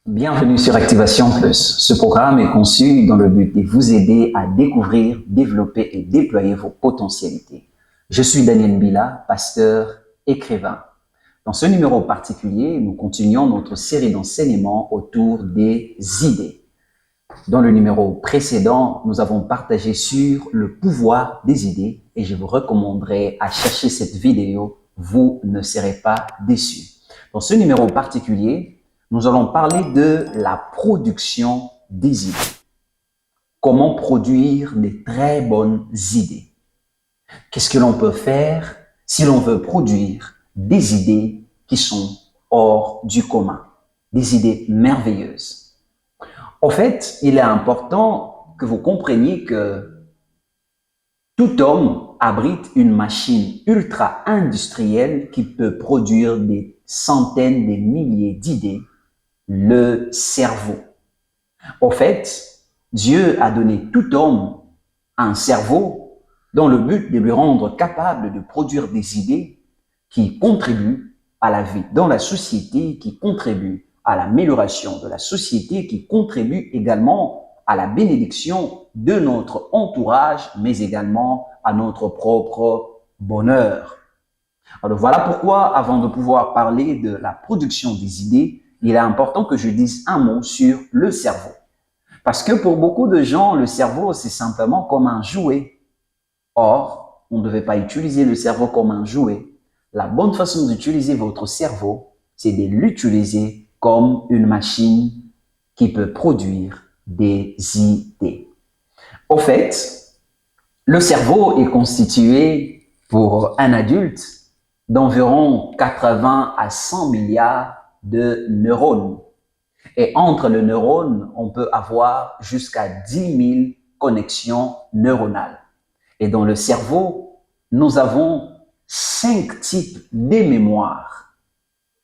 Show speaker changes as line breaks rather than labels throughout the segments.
Bienvenue sur Activation Plus. Ce programme est conçu dans le but de vous aider à découvrir, développer et déployer vos potentialités. Je suis Daniel Bila, pasteur, écrivain. Dans ce numéro particulier, nous continuons notre série d'enseignements autour des idées. Dans le numéro précédent, nous avons partagé sur le pouvoir des idées et je vous recommanderais à chercher cette vidéo, vous ne serez pas déçus. Dans ce numéro particulier, nous allons parler de la production des idées. Comment produire des très bonnes idées? Qu'est-ce que l'on peut faire si l'on veut produire des idées qui sont hors du commun, des idées merveilleuses? En fait, il est important que vous compreniez que tout homme abrite une machine ultra industrielle qui peut produire des centaines, des milliers d'idées, le cerveau. En fait, Dieu a donné tout homme un cerveau dans le but de lui rendre capable de produire des idées qui contribuent à la vie dans la société, qui contribuent à l'amélioration de la société, qui contribuent également à la bénédiction de notre entourage, mais également à notre propre bonheur. Alors voilà pourquoi, avant de pouvoir parler de la production des idées, il est important que je dise un mot sur le cerveau. Parce que pour beaucoup de gens, le cerveau, c'est simplement comme un jouet. Or, on ne devait pas utiliser le cerveau comme un jouet. La bonne façon d'utiliser votre cerveau, c'est de l'utiliser comme une machine qui peut produire des idées. Au fait, le cerveau est constitué pour un adulte d'environ 80 à 100 milliards de neurones. Et entre les neurones, on peut avoir jusqu'à 10 000 connexions neuronales. Et dans le cerveau, nous avons 5 types de mémoires.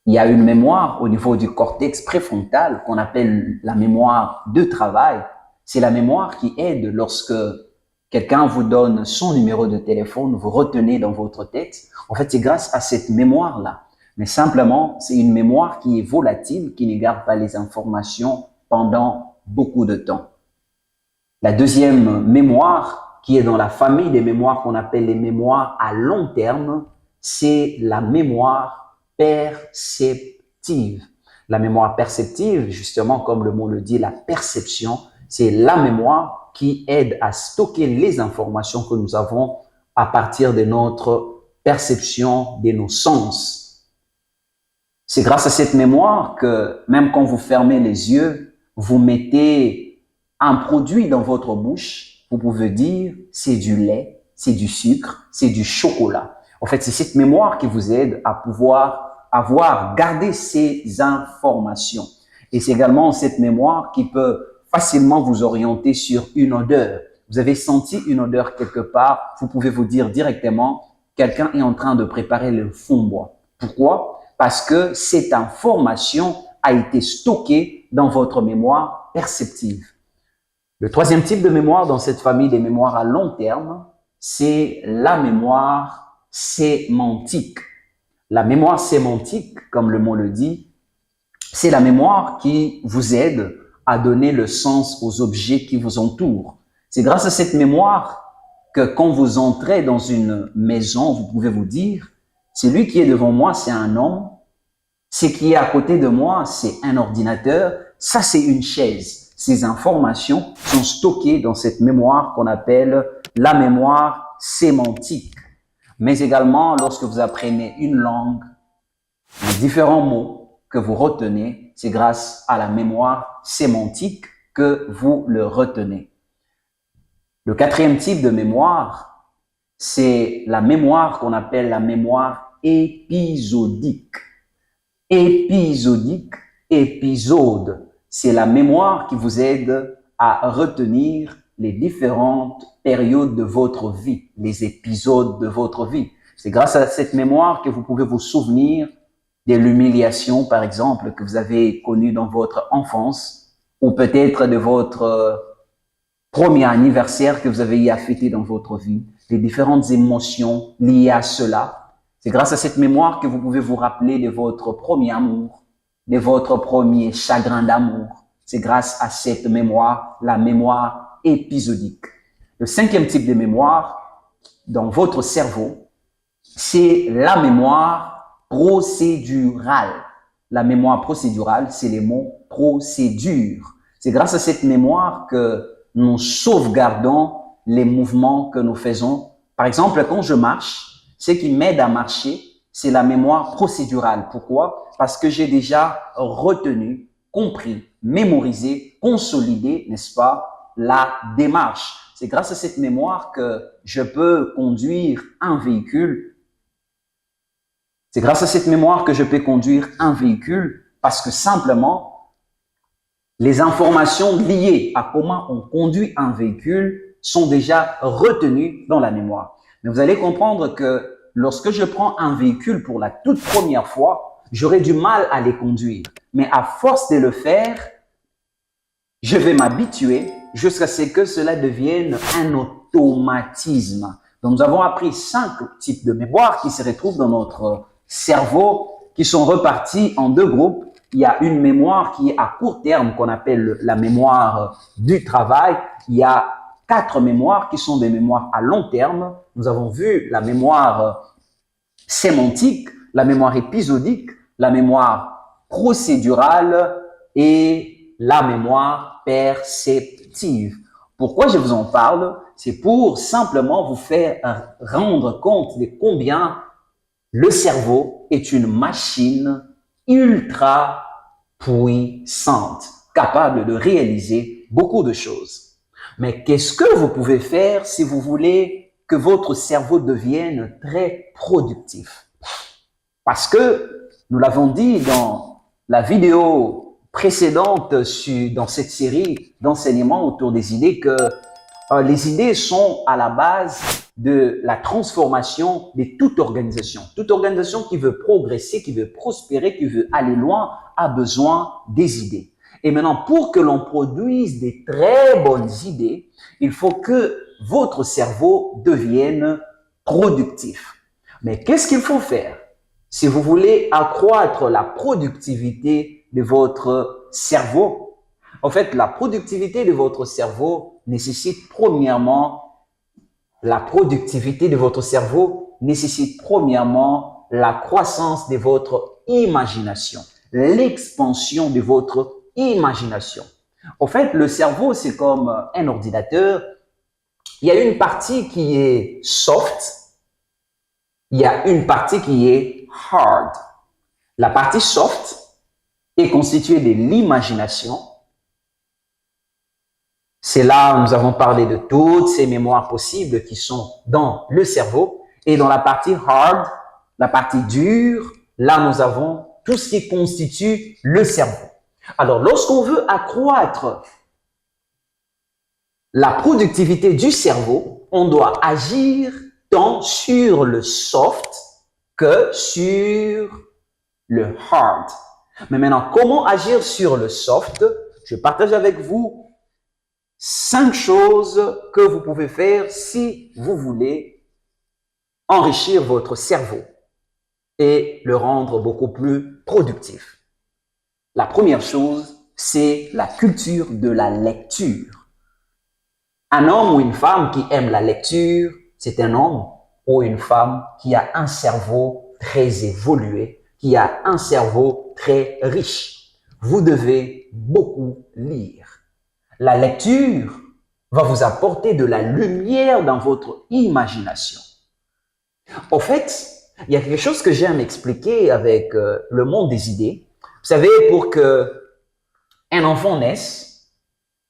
Il y a une mémoire au niveau du cortex préfrontal qu'on appelle la mémoire de travail. C'est la mémoire qui aide lorsque quelqu'un vous donne son numéro de téléphone, vous retenez dans votre tête. En fait, c'est grâce à cette mémoire-là. Mais simplement, c'est une mémoire qui est volatile, qui ne garde pas les informations pendant beaucoup de temps. La deuxième mémoire, qui est dans la famille des mémoires qu'on appelle les mémoires à long terme, c'est la mémoire perceptive. La mémoire perceptive, justement, comme le mot le dit, la perception, c'est la mémoire qui aide à stocker les informations que nous avons à partir de notre perception, de nos sens. C'est grâce à cette mémoire que même quand vous fermez les yeux, vous mettez un produit dans votre bouche, vous pouvez dire c'est du lait, c'est du sucre, c'est du chocolat. En fait, c'est cette mémoire qui vous aide à pouvoir garder ces informations. Et c'est également cette mémoire qui peut facilement vous orienter sur une odeur. Vous avez senti une odeur quelque part, vous pouvez vous dire directement, quelqu'un est en train de préparer le fond-bois. Pourquoi? Parce que cette information a été stockée dans votre mémoire perceptive. Le troisième type de mémoire dans cette famille des mémoires à long terme, c'est la mémoire sémantique. La mémoire sémantique, comme le mot le dit, c'est la mémoire qui vous aide à donner le sens aux objets qui vous entourent. C'est grâce à cette mémoire que quand vous entrez dans une maison, vous pouvez vous dire, celui qui est devant moi, c'est un homme. Ce qui est à côté de moi, c'est un ordinateur. Ça, c'est une chaise. Ces informations sont stockées dans cette mémoire qu'on appelle la mémoire sémantique. Mais également, lorsque vous apprenez une langue, les différents mots que vous retenez, c'est grâce à la mémoire sémantique que vous le retenez. Le quatrième type de mémoire, c'est la mémoire qu'on appelle la mémoire épisodique. Épisodique, épisode, c'est la mémoire qui vous aide à retenir les différentes périodes de votre vie, les épisodes de votre vie. C'est grâce à cette mémoire que vous pouvez vous souvenir de l'humiliation, par exemple, que vous avez connue dans votre enfance, ou peut-être de votre premier anniversaire que vous avez eu à fêter dans votre vie, les différentes émotions liées à cela. C'est grâce à cette mémoire que vous pouvez vous rappeler de votre premier amour, de votre premier chagrin d'amour. C'est grâce à cette mémoire, la mémoire épisodique. Le cinquième type de mémoire dans votre cerveau, c'est la mémoire procédurale. La mémoire procédurale, c'est les mots procédure. C'est grâce à cette mémoire que nous sauvegardons les mouvements que nous faisons. Par exemple, quand je marche, ce qui m'aide à marcher, c'est la mémoire procédurale. Pourquoi? Parce que j'ai déjà retenu, compris, mémorisé, consolidé, n'est-ce pas, la démarche. C'est grâce à cette mémoire que je peux conduire un véhicule. C'est grâce à cette mémoire que je peux conduire un véhicule parce que simplement, les informations liées à comment on conduit un véhicule sont déjà retenues dans la mémoire. Mais vous allez comprendre que lorsque je prends un véhicule pour la toute première fois, j'aurai du mal à les conduire. Mais à force de le faire, je vais m'habituer jusqu'à ce que cela devienne un automatisme. Donc, nous avons appris 5 types de mémoire qui se retrouvent dans notre cerveau, qui sont repartis en 2 groupes. Il y a une mémoire qui est à court terme, qu'on appelle la mémoire du travail. Il y a 4 mémoires qui sont des mémoires à long terme. Nous avons vu la mémoire sémantique, la mémoire épisodique, la mémoire procédurale et la mémoire perceptive. Pourquoi je vous en parle? C'est pour simplement vous faire rendre compte de combien le cerveau est une machine ultra puissante, capable de réaliser beaucoup de choses. Mais qu'est-ce que vous pouvez faire si vous voulez que votre cerveau devienne très productif? Parce que, nous l'avons dit dans la vidéo précédente dans cette série d'enseignements autour des idées, que les idées sont à la base de la transformation de toute organisation. Toute organisation qui veut progresser, qui veut prospérer, qui veut aller loin, a besoin des idées. Et maintenant, pour que l'on produise des très bonnes idées, il faut que votre cerveau devienne productif. Mais qu'est-ce qu'il faut faire si vous voulez accroître la productivité de votre cerveau? En fait, la productivité de votre cerveau nécessite premièrement la croissance de votre imagination, l'expansion de votre imagination. En fait, le cerveau, c'est comme un ordinateur. Il y a une partie qui est soft, il y a une partie qui est hard. La partie soft est constituée de l'imagination. C'est là où nous avons parlé de toutes ces mémoires possibles qui sont dans le cerveau. Et dans la partie hard, la partie dure, là nous avons tout ce qui constitue le cerveau. Alors, lorsqu'on veut accroître la productivité du cerveau, on doit agir tant sur le soft que sur le hard. Mais maintenant, comment agir sur le soft? Je partage avec vous 5 choses que vous pouvez faire si vous voulez enrichir votre cerveau et le rendre beaucoup plus productif. La première chose, c'est la culture de la lecture. Un homme ou une femme qui aime la lecture, c'est un homme ou une femme qui a un cerveau très évolué, qui a un cerveau très riche. Vous devez beaucoup lire. La lecture va vous apporter de la lumière dans votre imagination. En fait, il y a quelque chose que j'aime expliquer avec le monde des idées. Vous savez, pour que un enfant naisse,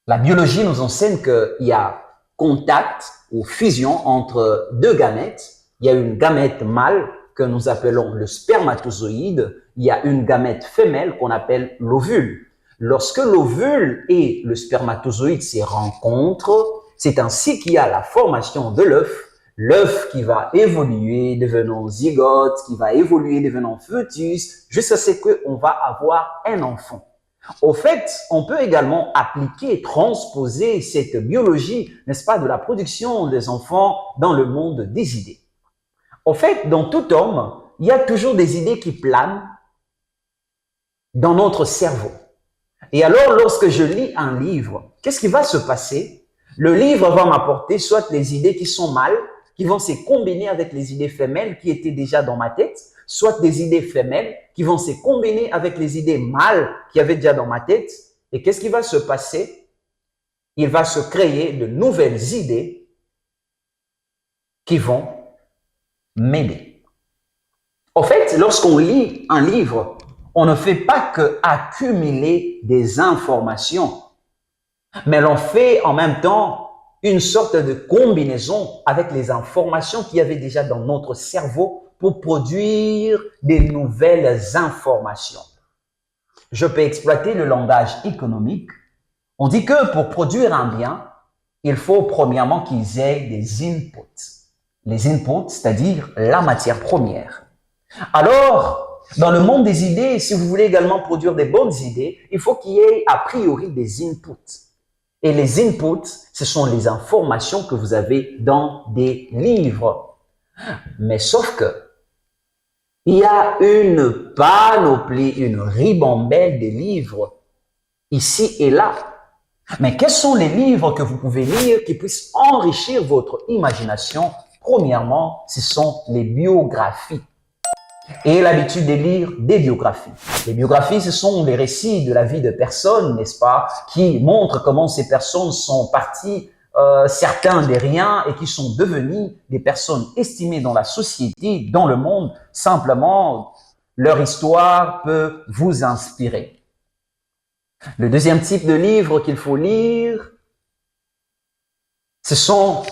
la biologie nous enseigne qu'il y a contact ou fusion entre 2 gamètes. Il y a une gamète mâle que nous appelons le spermatozoïde. Il y a une gamète femelle qu'on appelle l'ovule. Lorsque l'ovule et le spermatozoïde se rencontrent, c'est ainsi qu'il y a la formation de l'œuf. L'œuf qui va évoluer devenant zygote, qui va évoluer devenant fœtus, jusqu'à ce qu'on va avoir un enfant. Au fait, on peut également appliquer, transposer cette biologie, n'est-ce pas, de la production des enfants dans le monde des idées. Au fait, dans tout homme, il y a toujours des idées qui planent dans notre cerveau. Et alors, lorsque je lis un livre, qu'est-ce qui va se passer? Le livre va m'apporter soit les idées qui sont mâles, qui vont se combiner avec les idées femelles qui étaient déjà dans ma tête, soit des idées femelles qui vont se combiner avec les idées mâles qui avaient déjà dans ma tête. Et qu'est-ce qui va se passer? Il va se créer de nouvelles idées qui vont m'aider. En fait, lorsqu'on lit un livre, on ne fait pas que accumuler des informations, mais l'on fait en même temps une sorte de combinaison avec les informations qu'il y avait déjà dans notre cerveau pour produire des nouvelles informations. Je peux exploiter le langage économique. On dit que pour produire un bien, il faut premièrement qu'ils aient des inputs. Les inputs, c'est-à-dire la matière première. Alors, dans le monde des idées, si vous voulez également produire des bonnes idées, il faut qu'il y ait a priori des inputs. Et les inputs, ce sont les informations que vous avez dans des livres. Mais sauf que, il y a une panoplie, une ribambelle de livres ici et là. Mais quels sont les livres que vous pouvez lire qui puissent enrichir votre imagination? Premièrement, ce sont les biographies. Et l'habitude de lire des biographies. Les biographies, ce sont les récits de la vie de personnes, n'est-ce pas, qui montrent comment ces personnes sont parties, certains des riens, et qui sont devenus des personnes estimées dans la société, dans le monde. Simplement, leur histoire peut vous inspirer. Le deuxième type de livre qu'il faut lire, ce sont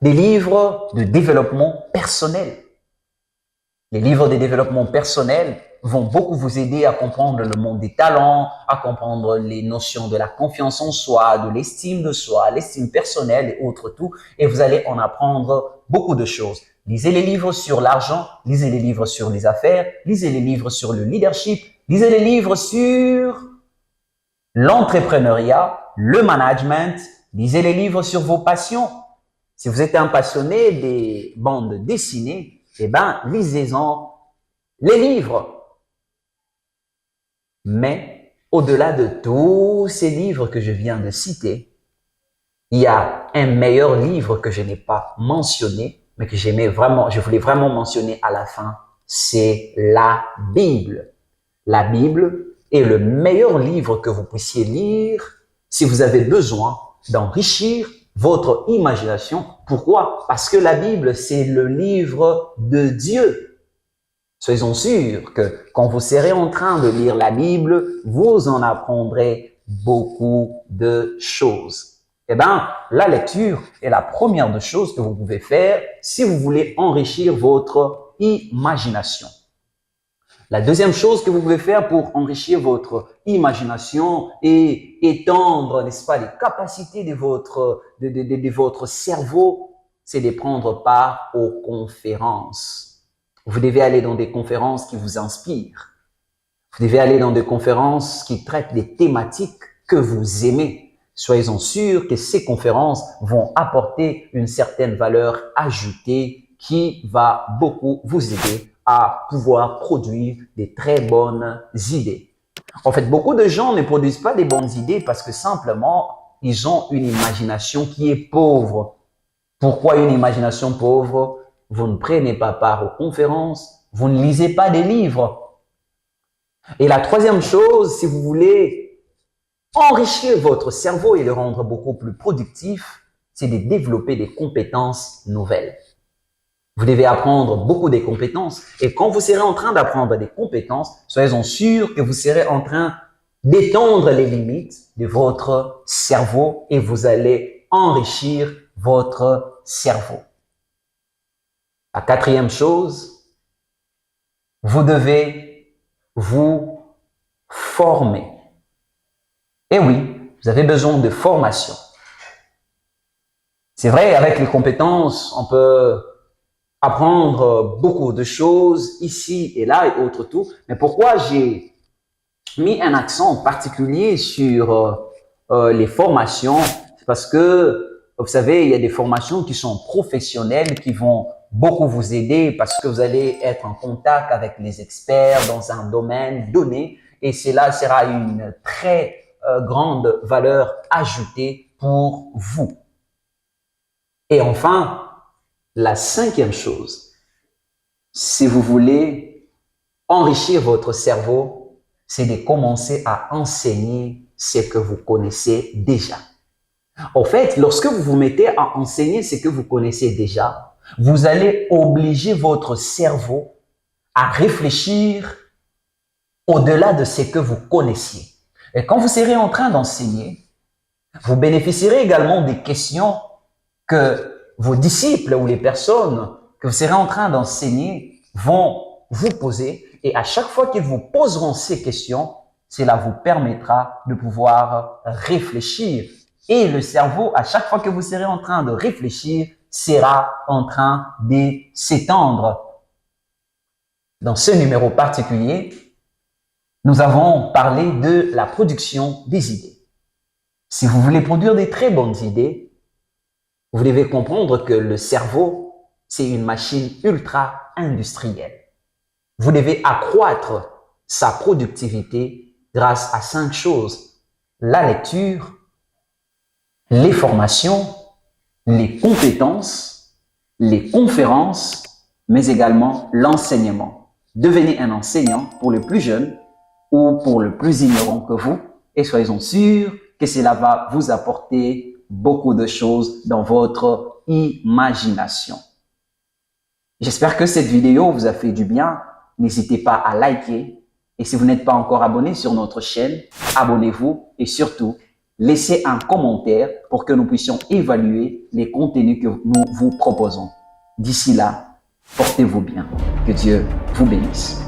des livres de développement personnel. Les livres de développement personnel vont beaucoup vous aider à comprendre le monde des talents, à comprendre les notions de la confiance en soi, de l'estime de soi, l'estime personnelle et autres tout. Et vous allez en apprendre beaucoup de choses. Lisez les livres sur l'argent, lisez les livres sur les affaires, lisez les livres sur le leadership, lisez les livres sur l'entrepreneuriat, le management, lisez les livres sur vos passions. Si vous êtes un passionné des bandes dessinées, eh bien, lisez-en les livres. Mais, au-delà de tous ces livres que je viens de citer, il y a un meilleur livre que je n'ai pas mentionné, mais que je voulais vraiment mentionner à la fin, c'est la Bible. La Bible est le meilleur livre que vous puissiez lire si vous avez besoin d'enrichir votre imagination. Pourquoi? Parce que la Bible, c'est le livre de Dieu. Soyez-en sûrs que quand vous serez en train de lire la Bible, vous en apprendrez beaucoup de choses. Eh bien, la lecture est la première des choses que vous pouvez faire si vous voulez enrichir votre imagination. La deuxième chose que vous pouvez faire pour enrichir votre imagination et étendre, n'est-ce pas, les capacités de votre cerveau, c'est de prendre part aux conférences. Vous devez aller dans des conférences qui vous inspirent. Vous devez aller dans des conférences qui traitent des thématiques que vous aimez. Soyez-en sûrs que ces conférences vont apporter une certaine valeur ajoutée qui va beaucoup vous aider à pouvoir produire des très bonnes idées. En fait, beaucoup de gens ne produisent pas des bonnes idées parce que simplement, ils ont une imagination qui est pauvre. Pourquoi une imagination pauvre? Vous ne prenez pas part aux conférences, vous ne lisez pas des livres. Et la troisième chose, si vous voulez enrichir votre cerveau et le rendre beaucoup plus productif, c'est de développer des compétences nouvelles. Vous devez apprendre beaucoup des compétences. Et quand vous serez en train d'apprendre des compétences, soyez-en sûrs que vous serez en train d'étendre les limites de votre cerveau et vous allez enrichir votre cerveau. La quatrième chose, vous devez vous former. Et oui, vous avez besoin de formation. C'est vrai, avec les compétences, on peut apprendre beaucoup de choses ici et là et autres tout. Mais pourquoi j'ai mis un accent particulier sur les formations? C'est parce que, vous savez, il y a des formations qui sont professionnelles, qui vont beaucoup vous aider parce que vous allez être en contact avec les experts dans un domaine donné et cela sera une très grande valeur ajoutée pour vous. Et enfin, la cinquième chose, si vous voulez enrichir votre cerveau, c'est de commencer à enseigner ce que vous connaissez déjà. En fait, lorsque vous vous mettez à enseigner ce que vous connaissez déjà, vous allez obliger votre cerveau à réfléchir au-delà de ce que vous connaissiez. Et quand vous serez en train d'enseigner, vous bénéficierez également des questions que vos disciples ou les personnes que vous serez en train d'enseigner vont vous poser. Et à chaque fois qu'ils vous poseront ces questions, cela vous permettra de pouvoir réfléchir. Et le cerveau, à chaque fois que vous serez en train de réfléchir, sera en train de s'étendre. Dans ce numéro particulier, nous avons parlé de la production des idées. Si vous voulez produire des très bonnes idées, vous devez comprendre que le cerveau, c'est une machine ultra industrielle. Vous devez accroître sa productivité grâce à 5 choses. La lecture, les formations, les compétences, les conférences, mais également l'enseignement. Devenez un enseignant pour le plus jeune ou pour le plus ignorant que vous et soyez-en sûrs que cela va vous apporter beaucoup de choses dans votre imagination. J'espère que cette vidéo vous a fait du bien. N'hésitez pas à liker et si vous n'êtes pas encore abonné sur notre chaîne, abonnez-vous et surtout, laissez un commentaire pour que nous puissions évaluer les contenus que nous vous proposons. D'ici là, portez-vous bien. Que Dieu vous bénisse.